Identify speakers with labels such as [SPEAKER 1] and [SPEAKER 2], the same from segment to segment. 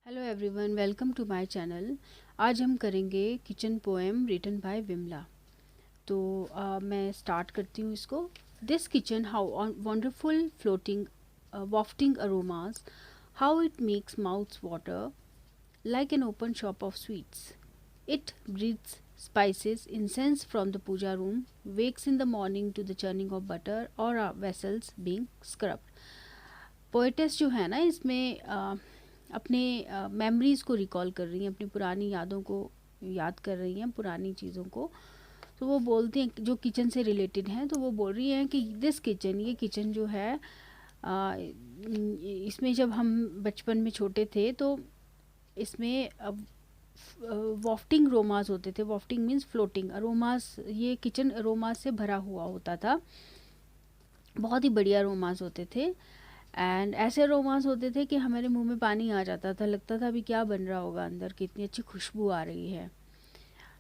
[SPEAKER 1] Hello everyone, welcome to my channel. आज हम करेंगे kitchen poem written by Vimala. तो मैं स्टार्ट करती हूँ इसको। This kitchen, how wonderful floating wafting aromas, how it makes mouths water like an open shop of sweets. It breathes spices, incense from the puja room, wakes in the morning to the churning of butter or our vessels being scrubbed. Poetess जो है ना इसमें अपने memories को recall कर रही हैं, अपनी पुरानी यादों को याद कर रही हैं, पुरानी चीज़ों को। तो वो बोलती हैं जो किचन से रिलेटेड हैं, तो वो बोल रही हैं कि दिस किचन, ये किचन जो है इसमें जब हम बचपन में छोटे थे तो इसमें वॉफ्टिंग अरोमास होते थे। वॉफ्टिंग मीन्स फ्लोटिंग अरोमास। ये किचन अरोमास से भरा हुआ होता था, बहुत ही बढ़िया अरोमास होते थे। एंड ऐसे रोमांस होते थे कि हमारे मुंह में पानी आ जाता था, लगता था अभी क्या बन रहा होगा अंदर, कितनी अच्छी खुशबू आ रही है।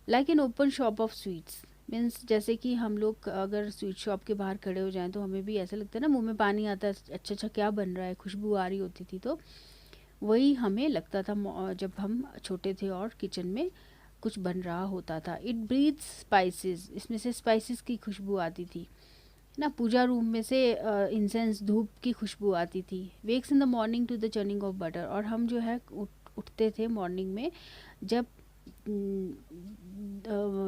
[SPEAKER 1] Like an open shop of sweets means, जैसे कि हम लोग अगर स्वीट शॉप के बाहर खड़े हो जाएं तो हमें भी ऐसा लगता है ना, मुंह में पानी आता है, अच्छा अच्छा क्या बन रहा है, खुशबू आ रही होती थी। तो वही हमें लगता था जब हम छोटे थे और किचन में कुछ बन रहा होता था। इट ब्रीथ्स स्पाइसेस, इसमें से स्पाइसेस की खुशबू आती थी ना। पूजा रूम में से इंसेंस धूप की खुशबू आती थी। Wakes in the morning to the churning of butter, और हम जो है उठते थे मॉर्निंग में जब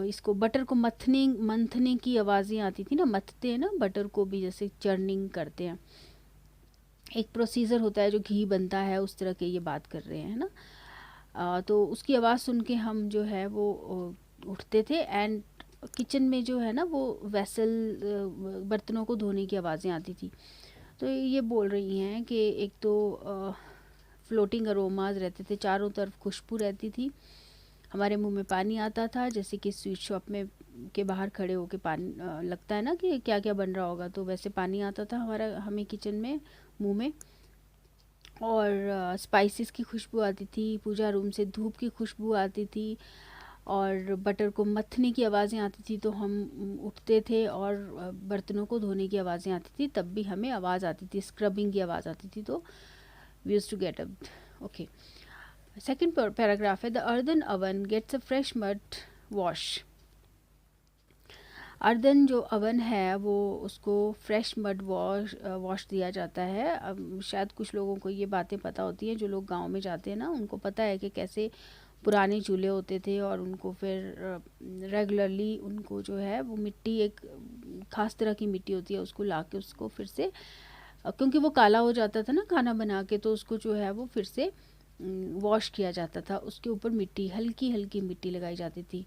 [SPEAKER 1] इसको बटर को मंथने की आवाज़ें आती थी ना। मथते हैं ना बटर को भी, जैसे चर्निंग करते हैं, एक प्रोसीजर होता है जो घी बनता है, उस तरह के ये बात कर रहे हैं ना। तो उसकी आवाज़ सुन के हम जो है वो उठते थे। एंड किचन में जो है ना वो वेसल बर्तनों को धोने की आवाज़ें आती थी। तो ये बोल रही हैं कि एक तो फ्लोटिंग अरोमाज रहते थे, चारों तरफ खुशबू रहती थी, हमारे मुंह में पानी आता था, जैसे कि स्वीट शॉप में के बाहर खड़े होके पानी लगता है ना कि क्या क्या बन रहा होगा, तो वैसे पानी आता था हमें किचन में, मुंह में। और स्पाइसेस की खुशबू आती थी, पूजा रूम से धूप की खुशबू आती थी, और बटर को मथने की आवाज़ें आती थी। तो हम उठते थे और बर्तनों को धोने की आवाज़ें आती थी, तब भी हमें आवाज़ आती थी, स्क्रबिंग की आवाज़ आती थी। तो we used to get up. Okay, second paragraph है। The earthen oven gets a fresh mud wash. Earthen जो अवन है वो उसको फ्रेश मड वॉश दिया जाता है। अब शायद कुछ लोगों को ये बातें पता होती हैं, जो लोग गांव में जाते हैं ना उनको पता है कि कैसे पुराने चूल्हे होते थे, और उनको फिर रेगुलरली उनको जो है वो मिट्टी, एक ख़ास तरह की मिट्टी होती है, उसको ला के उसको फिर से, क्योंकि वो काला हो जाता था ना खाना बना के, तो उसको जो है वो फिर से वॉश किया जाता था। उसके ऊपर मिट्टी, हल्की हल्की मिट्टी लगाई जाती थी।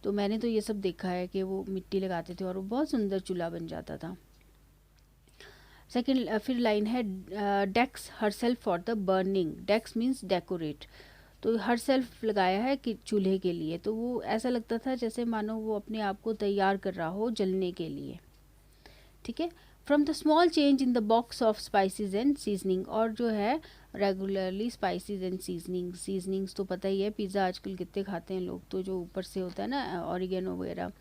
[SPEAKER 1] तो मैंने तो ये सब देखा है कि वो मिट्टी लगाते थे और वो बहुत सुंदर चूल्हा बन जाता था। सेकेंड फिर लाइन है, decks herself for the burning. Decks means decorate. तो हर सेल्फ लगाया है कि चूल्हे के लिए, तो वो ऐसा लगता था जैसे मानो वो अपने आप को तैयार कर रहा हो जलने के लिए। ठीक है। From the small change in the box of spices and seasoning, और जो है रेगुलरली स्पाइसेस एंड सीजनिंग्स तो पता ही है, पिज़्ज़ा आजकल कितने खाते हैं लोग, तो जो ऊपर से होता है ना ऑरिगेनो वगैरह,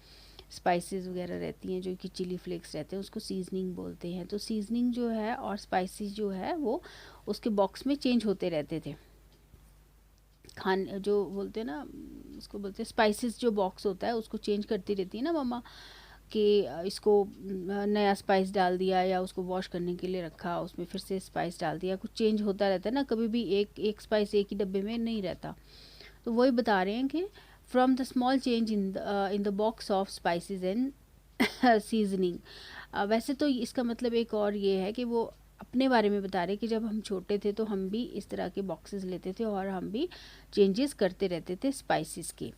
[SPEAKER 1] स्पाइसेस वगैरह रहती हैं, जो कि चिली फ्लेक्स रहते हैं, उसको सीजनिंग बोलते हैं। तो सीजनिंग जो है और स्पाइसेस जो है वो उसके बॉक्स में चेंज होते रहते थे। खान जो बोलते हैं ना, उसको बोलते हैं स्पाइसेस, जो बॉक्स होता है उसको चेंज करती रहती है ना मम्मा, कि इसको नया स्पाइस डाल दिया, या उसको वॉश करने के लिए रखा, उसमें फिर से स्पाइस डाल दिया, कुछ चेंज होता रहता है ना, कभी भी एक एक स्पाइस एक ही डब्बे में नहीं रहता। तो वही बता रहे हैं कि from the small change in the box of spices and seasoning. वैसे तो इसका मतलब एक और ये है कि वो अपने बारे में बता रहे कि जब हम छोटे थे तो हम भी इस तरह के बॉक्सेस लेते थे और हम भी चेंजेस करते रहते थे स्पाइसेस के।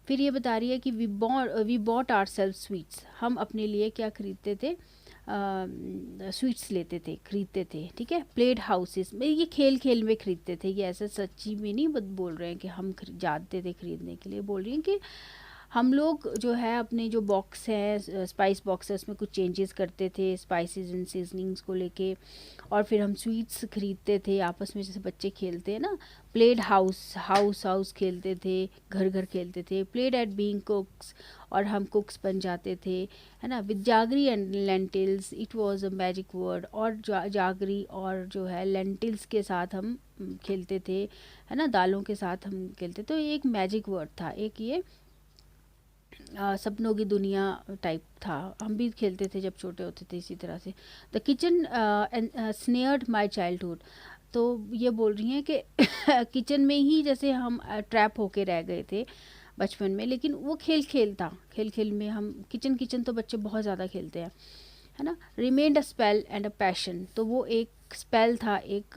[SPEAKER 1] फिर ये बता रही है कि we bought our self sweets, हम अपने लिए क्या खरीदते थे, स्वीट्स लेते थे, खरीदते थे। ठीक है। प्लेड हाउसेस में, ये खेल खेल में खरीदते थे, ये ऐसे सच्ची में नहीं बोल रहे हैं कि हम जाते थे खरीदने के लिए, बोल रही हैं कि हम लोग जो है अपने जो बॉक्स है, स्पाइस बॉक्स है, उसमें कुछ चेंजेस करते थे स्पाइसेस एंड सीजनिंग्स को लेके, और फिर हम स्वीट्स खरीदते थे आपस में, जैसे बच्चे खेलते हैं ना, प्लेड हाउस हाउस हाउस खेलते थे, घर घर खेलते थे, प्लेड एट बीइंग कुक्स, और हम कुक्स बन जाते थे, है ना। With जागरी and lentils it was a magic word, और जागरी और जो है लेंटिल्स के साथ हम खेलते थे, है ना, दालों के साथ हम खेलते, तो ये एक मैजिक वर्ड था, एक ये सपनों की दुनिया टाइप था। हम भी खेलते थे जब छोटे होते थे इसी तरह से। The kitchen snared my childhood, तो ये बोल रही हैं कि किचन में ही जैसे हम ट्रैप होके रह गए थे बचपन में, लेकिन वो खेल खेल था, खेल खेल में हम किचन किचन तो बच्चे बहुत ज़्यादा खेलते हैं, है ना। Remained a spell and a passion, तो वो एक स्पेल था, एक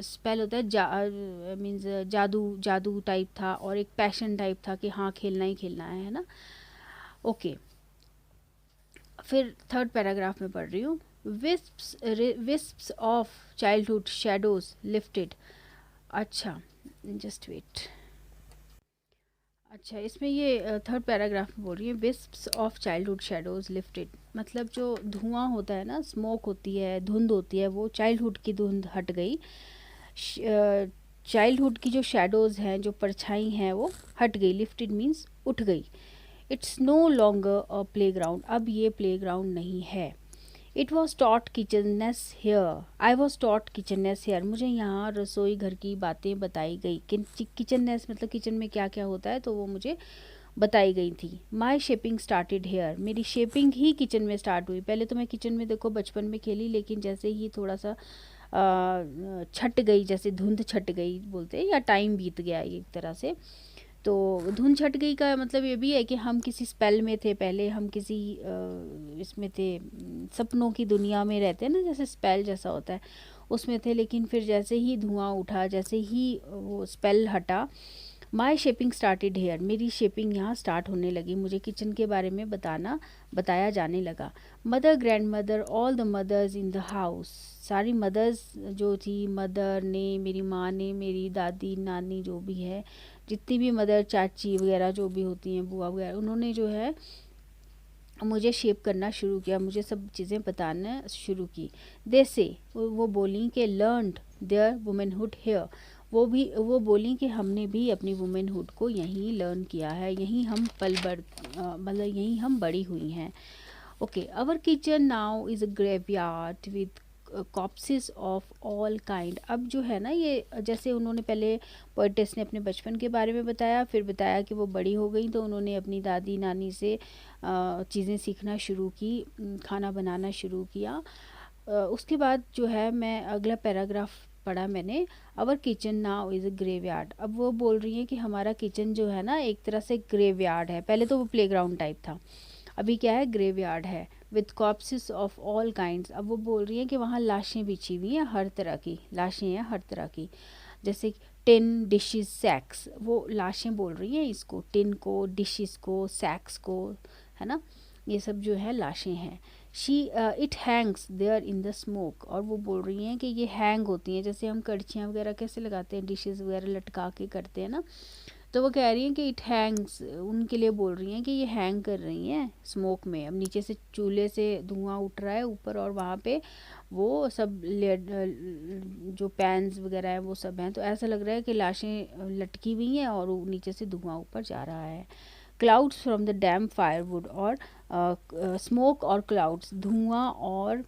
[SPEAKER 1] स्पेल होता है मीन्स जादू, जादू टाइप था, और एक पैशन टाइप था कि हाँ खेलना ही खेलना है ना। ओके, फिर थर्ड पैराग्राफ में पढ़ रही हूँ। विस्प्स ऑफ चाइल्डहुड शैडोज लिफ्टेड। अच्छा, जस्ट वेट। अच्छा, इसमें ये थर्ड पैराग्राफ में बोल रही है विस्प्स ऑफ चाइल्डहुड शैडोज लिफ्टेड, मतलब जो धुआं होता है ना, स्मोक होती है, धुंध होती है, वो चाइल्डहुड की धुंध हट गई। चाइल्डहुड की जो शैडोज़ हैं, जो परछाई हैं, वो हट गई। लिफ्टेड मीन्स उठ गई। It's no longer a playground, अब ये प्ले ग्राउंड नहीं है। It was taught kitchenness here, I was taught kitchenness here, मुझे यहाँ रसोई घर की बातें बताई गई। किचननेस मतलब किचन में क्या क्या होता है, तो वो मुझे बताई गई थी। माई शेपिंग स्टार्टेड हेयर, मेरी शेपिंग ही किचन में स्टार्ट हुई। पहले तो मैं किचन में देखो बचपन में खेली, लेकिन जैसे ही थोड़ा सा छट गई, जैसे धुंध छट गई बोलते हैं, या टाइम बीत गया एक तरह से, तो धुन छट गई का मतलब ये भी है कि हम किसी स्पेल में थे, पहले हम किसी इसमें थे, सपनों की दुनिया में रहते हैं ना, जैसे स्पेल जैसा होता है, उसमें थे। लेकिन फिर जैसे ही धुआं उठा, जैसे ही वो स्पेल हटा, माई शेपिंग स्टार्टेड हेयर, मेरी शेपिंग यहाँ स्टार्ट होने लगी, मुझे किचन के बारे में बताया जाने लगा। Mother, grand mother, all the mother's in the house, सारी मदर्स जो थी, मदर ने, मेरी माँ ने, मेरी दादी नानी जो भी है, जितनी भी मदर, चाची वगैरह जो भी होती हैं, बुआ वगैरह, उन्होंने जो है मुझे शेप करना शुरू किया, मुझे सब चीज़ें बताना शुरू की। दे से, वो बोली कि लर्नड देयर वुमेनहुड हेयर, वो बोली कि हमने भी अपनी वुमेनहुड को यहीं लर्न किया है, यहीं हम मतलब यहीं हम बड़ी हुई हैं। Okay, our kitchen now is a graveyard with corpses of all kind, अब जो है ना, ये जैसे उन्होंने पहले पोइटेस ने अपने बचपन के बारे में बताया, फिर बताया कि वो बड़ी हो गई तो उन्होंने अपनी दादी नानी से चीज़ें सीखना शुरू की, खाना बनाना शुरू किया। उसके बाद जो है मैं अगला पैराग्राफ पढ़ा मैंने, our kitchen now is a graveyard, अब वो बोल रही हैं कि हमारा किचन जो है ना एक तरह से ग्रेवयार्ड है, पहले तो वो प्लेग्राउंड टाइप था, अभी क्या है, ग्रेवयार्ड है। With corpses of all kinds, अब वो बोल रही हैं कि वहाँ लाशें बिछी हुई हैं, हर तरह की लाशें हैं, हर तरह की, जैसे टिन, डिशेस, सैक्स, वो लाशें बोल रही हैं इसको, टिन को, डिशेस को, सैक्स को, है ना, ये सब जो है लाशें हैं। She it hangs there in the smoke, और वो बोल रही हैं कि ये हैंग होती हैं, जैसे हम कड़छियाँ वगैरह कैसे लगाते हैं, डिशेस वगैरह लटका के करते हैं ना, तो वो कह रही हैं कि इट हैंग्स, उनके लिए बोल रही हैं कि ये हैंग कर रही हैं स्मोक में। अब नीचे से चूल्हे से धुआं उठ रहा है ऊपर, और वहाँ पे वो सब जो पैन्स वगैरह हैं वो सब हैं, तो ऐसा लग रहा है कि लाशें लटकी हुई हैं और नीचे से धुआं ऊपर जा रहा है। Clouds from the dam firewood, और स्मोक और क्लाउड्स, धुआं और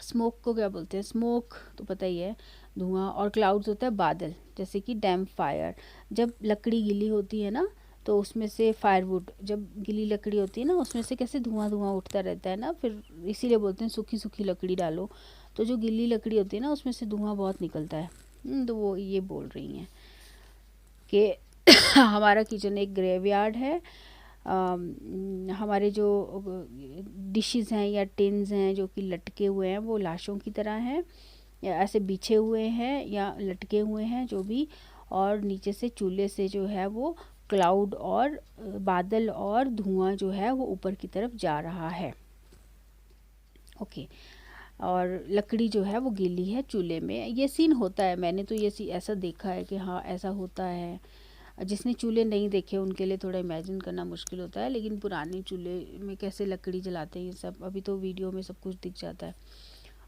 [SPEAKER 1] स्मोक को क्या बोलते हैं, स्मोक तो पता ही है, धुआं, और क्लाउड्स होता है बादल, जैसे कि डैम फायर, जब लकड़ी गीली होती है ना, तो उसमें से फायरवुड, जब गीली लकड़ी होती है ना, उसमें से कैसे धुआं धुआं उठता रहता है ना, फिर इसीलिए बोलते हैं सूखी सूखी लकड़ी डालो, तो जो गीली लकड़ी होती है ना उसमें से धुआं बहुत निकलता है। तो वो ये बोल रही हैं कि हमारा किचन एक ग्रेवयार्ड है, हमारे जो डिशेस हैं या टिन्स हैं जो कि लटके हुए हैं, वो लाशों की तरह हैं, या ऐसे बिछे हुए हैं या लटके हुए हैं जो भी, और नीचे से चूल्हे से जो है वो क्लाउड और बादल और धुआं जो है वो ऊपर की तरफ जा रहा है। ओके, और लकड़ी जो है वो गीली है चूल्हे में, ये सीन होता है, मैंने तो ये ऐसा देखा है कि हाँ ऐसा होता है। जिसने चूल्हे नहीं देखे उनके लिए थोड़ा इमेजिन करना मुश्किल होता है, लेकिन पुराने चूल्हे में कैसे लकड़ी जलाते हैं ये सब अभी तो वीडियो में सब कुछ दिख जाता है।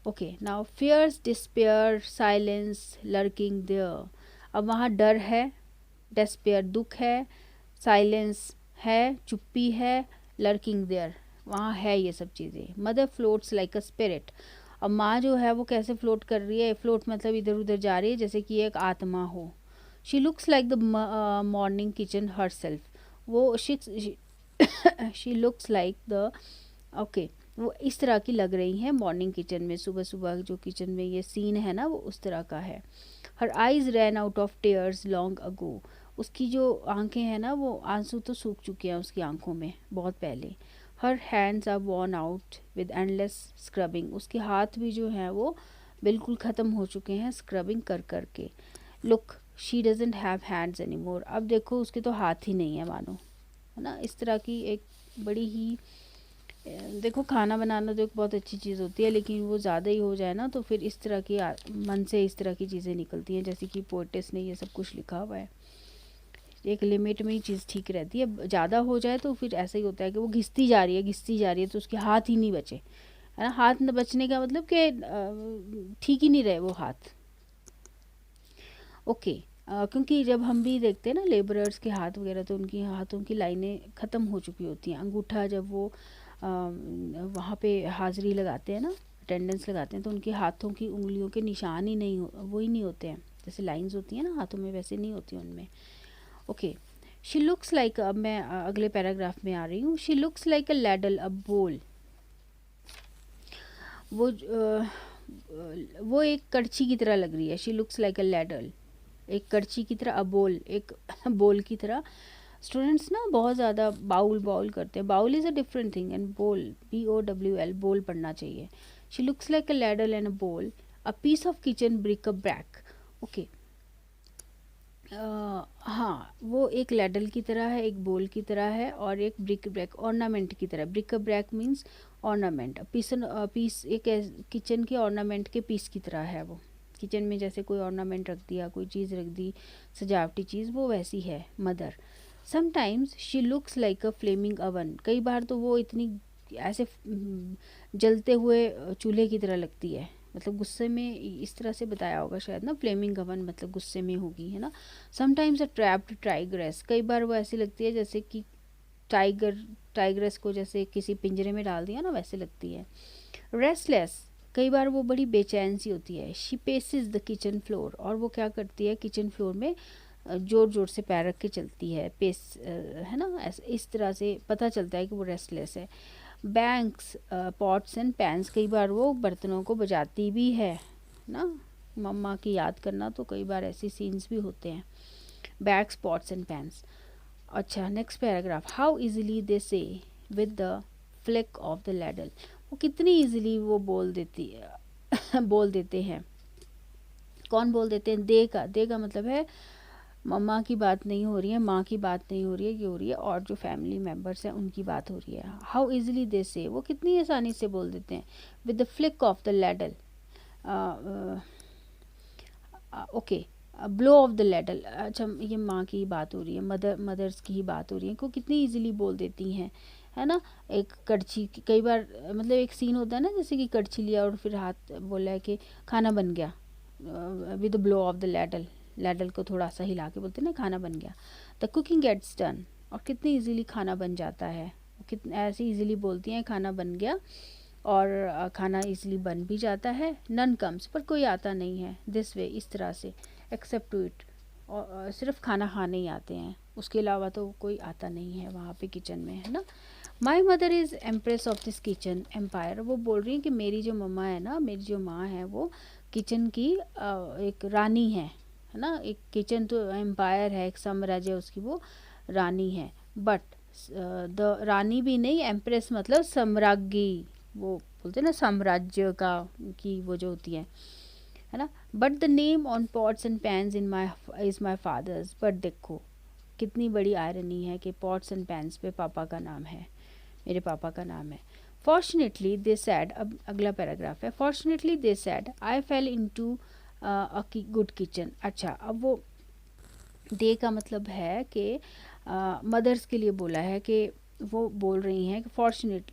[SPEAKER 1] Okay, now fears, despair, silence, lurking there. अब वहाँ डर है, डिस्पेयर दुख है, साइलेंस है चुप्पी है, लर्किंग देयर वहाँ है ये सब चीज़ें। Mother floats like a spirit. अब माँ जो है वो कैसे फ्लोट कर रही है, फ्लोट मतलब इधर उधर जा रही है जैसे कि एक आत्मा हो। She looks like the morning kitchen herself. वो she looks like the, okay, वो इस तरह की लग रही हैं मॉर्निंग किचन में, सुबह सुबह जो किचन में ये सीन है ना वो उस तरह का है। Her eyes ran out of tears long ago. उसकी जो आंखें हैं ना वो आंसू तो सूख चुके हैं उसकी आंखों में बहुत पहले। Her hands are worn out with endless scrubbing. उसके हाथ भी जो हैं वो बिल्कुल ख़त्म हो चुके हैं स्क्रबिंग कर कर के। Look she doesn't have hands any more. अब देखो उसके तो हाथ ही नहीं है मानो, है ना। इस तरह की एक बड़ी ही देखो खाना बनाना तो एक बहुत अच्छी चीज़ होती है, लेकिन वो ज़्यादा ही हो जाए ना तो फिर इस तरह की मन से इस तरह की चीज़ें निकलती हैं, जैसे कि पोएटिस ने ये सब कुछ लिखा हुआ है। एक लिमिट में ही चीज़ ठीक रहती है, ज़्यादा हो जाए तो फिर ऐसा ही होता है कि वो घिसती जा रही है घिसती जा रही है तो उसके हाथ ही नहीं बचे, है ना। हाथ न बचने का मतलब कि ठीक ही नहीं रहे वो हाथ। ओके, क्योंकि जब हम भी देखते हैं ना लेबरर्स के हाथ वगैरह तो उनकी हाथों की लाइनें ख़त्म हो चुकी होती हैं। अंगूठा जब वो वहाँ पे हाज़िरी लगाते हैं ना, अटेंडेंस लगाते हैं, तो उनके हाथों की उंगलियों के निशान ही नहीं वो ही नहीं होते हैं, जैसे लाइंस होती हैं ना हाथों में वैसे नहीं होती उनमें। ओके, शी लुक्स लाइक, अब मैं अगले पैराग्राफ में आ रही हूँ। She looks like a ladle a bowl. वो वो एक कड़छी की तरह लग रही है। She looks like a ladle, एक कड़छी की तरह, अबोल एक बोल की तरह। स्टूडेंट्स ना बहुत ज़्यादा बाउल बाउल करते हैं। Bowl is a different thing and bowl, BOWL, bowl पढ़ना चाहिए। She looks like a ladle and a bowl, a piece of kitchen bric-a-brac. Okay, हाँ वो एक लैडल की तरह है, एक बोल की तरह है और एक ब्रिक ब्रैक ऑर्नामेंट की तरह। Bric brack means ornament, piece एक किचन के ऑर्नामेंट के पीस की तरह है वो। किचन में जैसे कोई ऑर्नामेंट रख दिया, कोई चीज़ रख दी सजावटी चीज़, वो वैसी है mother. Sometimes she looks like a flaming oven. कई बार तो वो इतनी ऐसे जलते हुए चूल्हे की तरह लगती है, मतलब गुस्से में इस तरह से बताया होगा शायद ना, फ्लेमिंग अवन मतलब गुस्से में होगी, है ना। Sometimes a trapped tigress. कई बार वो ऐसी लगती है जैसे कि टाइग्रेस को जैसे किसी पिंजरे में डाल दिया ना वैसे लगती है। रेस्टलेस, कई बार वो बड़ी बेचैन सी होती है। शी पेसिस द किचन फ्लोर, और वो क्या करती है किचन फ्लोर में जोर जोर से पैर रख के चलती है, पेस है ना, इस तरह से पता चलता है कि वो रेस्टलेस है। बैंक्स, पॉट्स एंड पैंस, कई बार वो बर्तनों को बजाती भी है ना। मम्मा की याद करना तो कई बार ऐसी सीन्स भी होते हैं। Bags, pots and pans. अच्छा, next paragraph. How easily they say with the flick of the ladle. वो कितनी इजीली वो बोल देती है बोल देते हैं। कौन बोल देते हैं? दे का मतलब है मम्मा की बात नहीं हो रही है, माँ की बात नहीं हो रही है, ये हो रही है और जो फैमिली मेम्बर्स हैं उनकी बात हो रही है। हाउ इजीली दे से, वो कितनी आसानी से बोल देते हैं। With the flick of the ladle, okay, blow of the ladle. अच्छा, ये माँ की बात हो रही है, मदर्स की ही बात हो रही है, को कितनी इजीली बोल देती हैं, है ना। एक कड़छी, कई बार मतलब एक सीन होता है ना जैसे कि कड़छी लिया और फिर हाथ बोला है कि खाना बन गया, with the blow of the ladle, ladle को थोड़ा सा हिला के बोलते हैं ना खाना बन गया। द कुकिंग गेट्स डन, और कितनी इजीली खाना बन जाता है। कितने ऐसे इजीली बोलती हैं खाना बन गया, और खाना इजीली बन भी जाता है। नन कम्स, पर कोई आता नहीं है। दिस वे, इस तरह से। एक्सेप्ट टू इट, और सिर्फ खाना खाने ही आते हैं, उसके अलावा तो कोई आता नहीं है वहाँ पे किचन में, है ना। My mother is empress of this kitchen empire. वो बोल रही है कि मेरी जो मम्मा है ना, मेरी जो माँ है वो किचन की एक रानी है ना। एक किचन तो एम्पायर है, एक साम्राज्य, उसकी वो रानी है। बट द रानी भी नहीं, एम्प्रेस मतलब सम्राज्ञी, वो बोलते हैं ना साम्राज्य का की वो जो होती है ना। But the name on pots and pans is my father's. But देखो कितनी बड़ी आयरनी है कि पॉट्स एंड पैंस पे पापा का नाम है, मेरे पापा का नाम है। फॉर्चुनेटली दे सैड, अब अगला पैराग्राफ है। Fortunately they said I fell in to a good kitchen. अच्छा, अब वो दे का मतलब है कि मदर्स के लिए बोला है कि वो बोल रही हैं कि फॉर्चुनेट,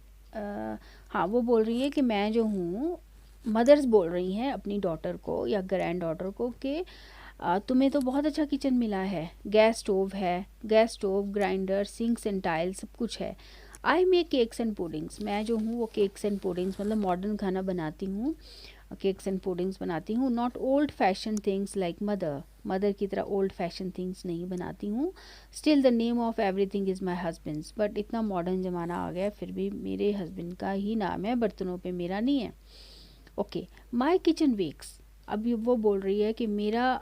[SPEAKER 1] हाँ वो बोल रही है कि मैं जो हूँ, मदर्स बोल रही हैं अपनी डॉटर को या ग्रैंड डॉटर को कि तुम्हें तो बहुत अच्छा किचन मिला है, gas stove, grinder, sinks and tile सब कुछ है। I make cakes and puddings, मैं जो हूँ वो केक्स एंड पुडिंग्स मतलब मॉडर्न खाना बनाती हूँ, केक्स एंड पुडिंग्स बनाती हूँ। Not old fashion things like mother की तरह ओल्ड फैशन थिंग्स नहीं बनाती हूँ। Still the name of everything is my husband's, but इतना मॉडर्न ज़माना आ गया फिर भी मेरे हस्बैंड का ही नाम है, बर्तनों पे मेरा नहीं है। ओके, माई किचन वेक्स, अब ये वो बोल रही है कि मेरा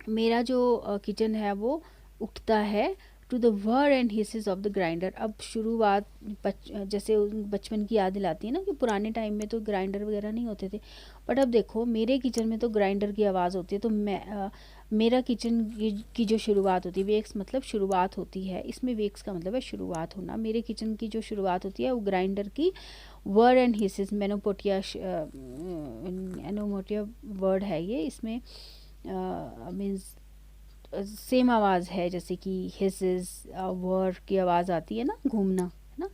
[SPEAKER 1] मेरा जो किचन है वो उठता है टू द व्हर and hisses of the grinder. अब शुरुआत जैसे बचपन की याद दिलाती है ना कि पुराने टाइम में तो ग्राइंडर वगैरह नहीं होते थे, बट अब देखो मेरे किचन में तो ग्राइंडर की आवाज़ होती है। तो मेरा किचन की जो शुरुआत होती है, वेक्स मतलब शुरुआत होती है, इसमें वेक्स का मतलब है शुरुआत होना। मेरे किचन की जो शुरुआत होती है वो ग्राइंडर की वर्ड एंड हिसेस, एनोमोटिया वर्ड है ये, इसमें मीन्स सेम आवाज़ है जैसे कि हिसेस वर्ड की आवाज़ आती है ना, घूमना है ना,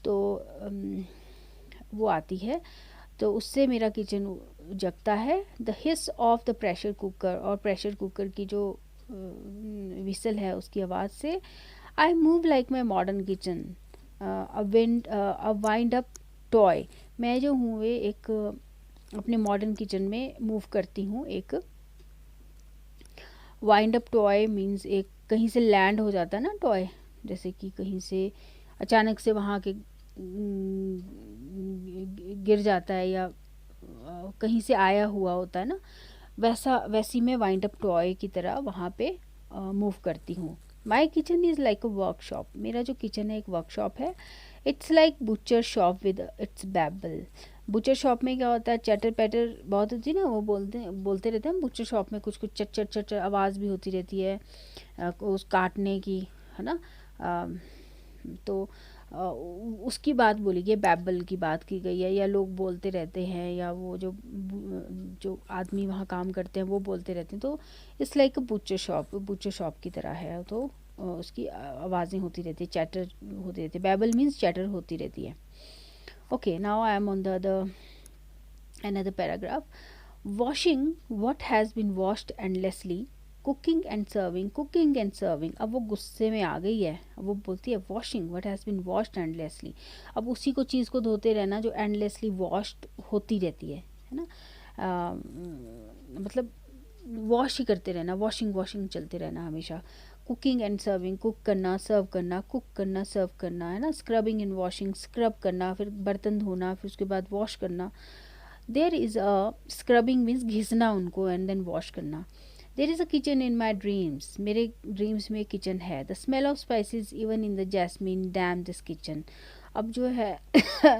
[SPEAKER 1] तो वो आती है, तो उससे मेरा किचन जगता है। The his of the pressure cooker, और प्रेशर कुकर की जो विसल है उसकी आवाज़ से। I move like my modern kitchen, a wind up toy, मैं जो हूँ वे एक अपने मॉडर्न किचन में मूव करती हूँ। एक वाइंड अप टॉय मीन्स एक कहीं से लैंड हो जाता है ना टॉय, जैसे कि कहीं से अचानक से वहाँ के गिर जाता है या कहीं से आया हुआ होता है ना, वैसी मैं वाइंड अप टॉय की तरह वहाँ पे मूव करती हूँ। My kitchen is like a workshop, मेरा जो किचन है एक वर्कशॉप है। It's like butcher shop with its babble, butcher shop में क्या होता है, चटर पैटर बहुत होती है ना, वो बोलते रहते हैं बुचर शॉप में कुछ कुछ चट चट चट आवाज़ भी होती रहती है उस काटने की, है ना। तो उसकी बात बोली गई, बैबल की बात की गई है, या लोग बोलते रहते हैं, या वो जो आदमी वहाँ काम करते हैं वो बोलते रहते हैं। तो it's like a butcher shop की तरह है। तो उसकी आवाज़ें होती रहती है, चैटर होती रहती है, बैबल मीन्स चैटर होती रहती है। Okay, now I am on the another paragraph. Washing what has been washed endlessly, cooking and serving, अब वो गुस्से में आ गई है, अब वो बोलती है washing what has been washed endlessly, अब उसी को चीज़ को धोते रहना जो एंडलेसली वॉश्ड होती रहती है ना। मतलब वॉश ही करते रहना, वॉशिंग वॉशिंग चलते रहना हमेशा। कुकिंग एंड सर्विंग, कुक करना, सर्व करना, कुक करना, सर्व करना, है ना। स्क्रबिंग एंड वॉशिंग, स्क्रब करना, फिर बर्तन धोना, फिर उसके बाद वॉश करना। There is a scrubbing means घिसना उनको एंड देन वॉश करना। There is a kitchen in my dreams, मेरे ड्रीम्स में किचन है। The smell of spices even in the jasmine damp this kitchen, अब जो है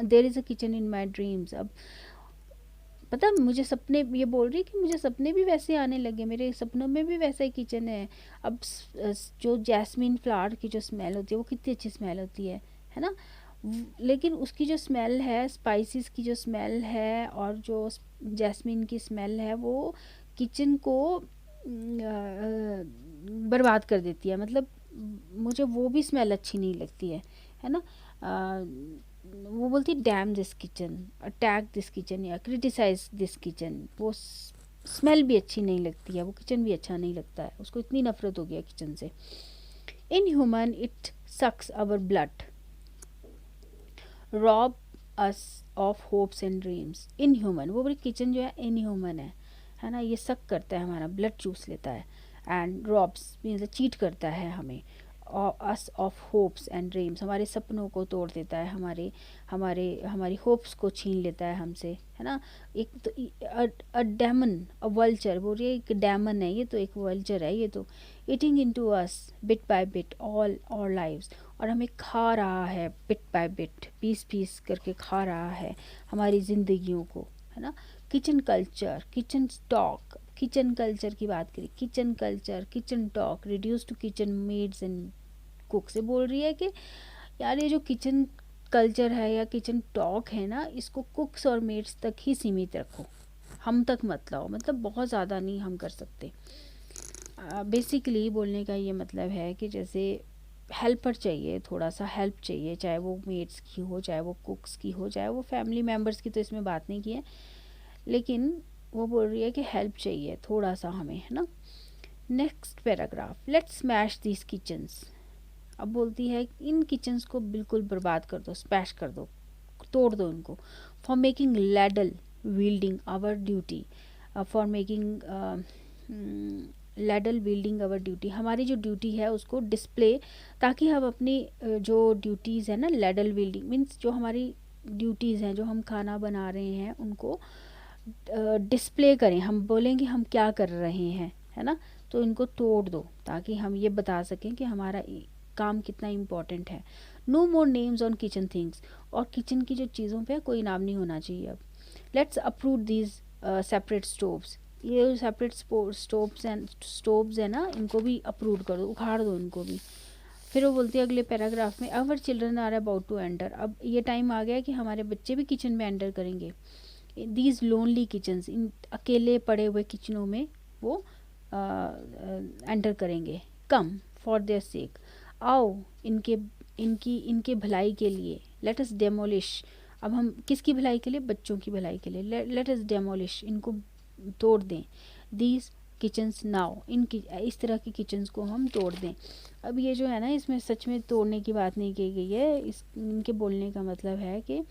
[SPEAKER 1] there is a kitchen in my dreams, अब पता मुझे सपने, ये बोल रही कि मुझे सपने भी वैसे आने लगे, मेरे सपनों में भी वैसा ही किचन है। अब जो जैस्मिन फ्लावर की जो स्मेल होती है वो कितनी अच्छी स्मेल होती है ना। लेकिन उसकी जो स्मेल है, स्पाइसेस की जो स्मेल है और जो जैस्मिन की स्मेल है, वो किचन को बर्बाद कर देती है। मतलब मुझे वो भी स्मेल अच्छी नहीं लगती है ना। वो बोलती dam this kitchen, attack this kitchen या क्रिटिसाइज दिस किचन, वो स्मेल भी अच्छी नहीं लगती है, वो किचन भी अच्छा नहीं लगता है, उसको इतनी नफरत हो गया किचन से। Inhuman it sucks our blood, rob us of hopes and dreams. Inhuman, वो बोली किचन जो है इन ह्यूमन है ना, ये सक करता है, हमारा ब्लड चूस लेता है। एंड रॉब्स मीन्स चीट करता है हमें, अस ऑफ होप्स एंड ड्रीम्स, हमारे सपनों को तोड़ देता है, हमारी होप्स को छीन लेता है हमसे, है ना। एक तो अ डेमन, अ वल्चर, बोल रही है एक डेमन है ये, तो एक वल्चर है ये तो। Eating into us bit by bit all our lives, और हमें खा रहा है bit by bit, piece piece करके खा रहा है हमारी ज़िंदगियों को, है ना। Kitchen culture, kitchen talk, kitchen culture की बात करी, kitchen culture, kitchen talk reduce to kitchen maids and cook, से बोल रही है कि यार ये जो किचन कल्चर है या किचन टॉक है ना, इसको कुक्स और मेड्स तक ही सीमित रखो, हम तक मत लाओ, मतलब बहुत ज़्यादा नहीं हम कर सकते। बेसिकली बोलने का ये मतलब है कि जैसे हेल्पर चाहिए, थोड़ा सा हेल्प चाहिए, चाहे वो मेड्स की हो, चाहे वो कुक्स की हो, चाहे वो फैमिली मेम्बर्स की, तो इसमें बात नहीं की है, लेकिन वो बोल रही है कि हेल्प चाहिए थोड़ा सा हमें, है ना। Next paragraph, let's smash these kitchens. अब बोलती है इन किचन्स को बिल्कुल बर्बाद कर दो, स्मैश कर दो, तोड़ दो इनको। For making ladle wielding our duty, for making ladle wielding our duty, हमारी जो ड्यूटी है उसको डिस्प्ले, ताकि हम अपनी जो ड्यूटीज़ है ना, लैडल विल्डिंग मीन्स जो हमारी ड्यूटीज़ हैं, जो हम खाना बना रहे हैं उनको डिस्प्ले करें, हम बोलेंगे हम क्या कर रहे हैं, है ना। तो इनको तोड़ दो ताकि हम ये बता सकें कि हमारा काम कितना इम्पोर्टेंट है। No more names on kitchen things, और किचन की जो चीज़ों पे कोई नाम नहीं होना चाहिए अब। Let's approve these separate stoves, ये सेपरेट स्टोव्स है ना, इनको भी अप्रूव कर दो, उखाड़ दो इनको भी। फिर वो बोलती है अगले पैराग्राफ में, our children are about to enter, अब ये टाइम आ गया कि हमारे बच्चे भी किचन में एंटर करेंगे। दीज लोनली किचन्स, इन अकेले पड़े हुए किचनों में वो एंटर करेंगे। कम फॉर देयर सेक, आओ इनके इनकी इनके भलाई के लिए। लेट अस डेमोलिश, अब हम किसकी भलाई के लिए, बच्चों की भलाई के लिए। लेट अस डेमोलिश, इनको तोड़ दें। दीज किचन्स नाउ, इस तरह की किचन्स को हम तोड़ दें। अब ये जो है ना, इसमें सच में तोड़ने की बात नहीं की गई है, इनके बोलने का मतलब है कि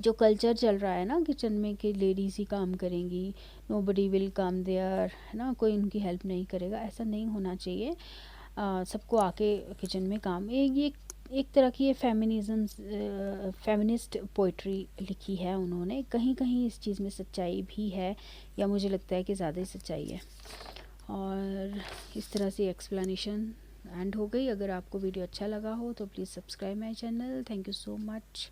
[SPEAKER 1] जो कल्चर चल रहा है ना किचन में कि लेडीज़ ही काम करेंगी, नोबडी विल कम देयर, है ना, कोई उनकी हेल्प नहीं करेगा, ऐसा नहीं होना चाहिए। सबको आके किचन में काम, ये एक तरह की ये फेमिनिस्ट पोइट्री लिखी है उन्होंने। कहीं कहीं इस चीज़ में सच्चाई भी है, या मुझे लगता है कि ज़्यादा ही सच्चाई है। और इस तरह से एक्सप्लेनेशन एंड हो गई। अगर आपको वीडियो अच्छा लगा हो तो please subscribe my channel. Thank you so much.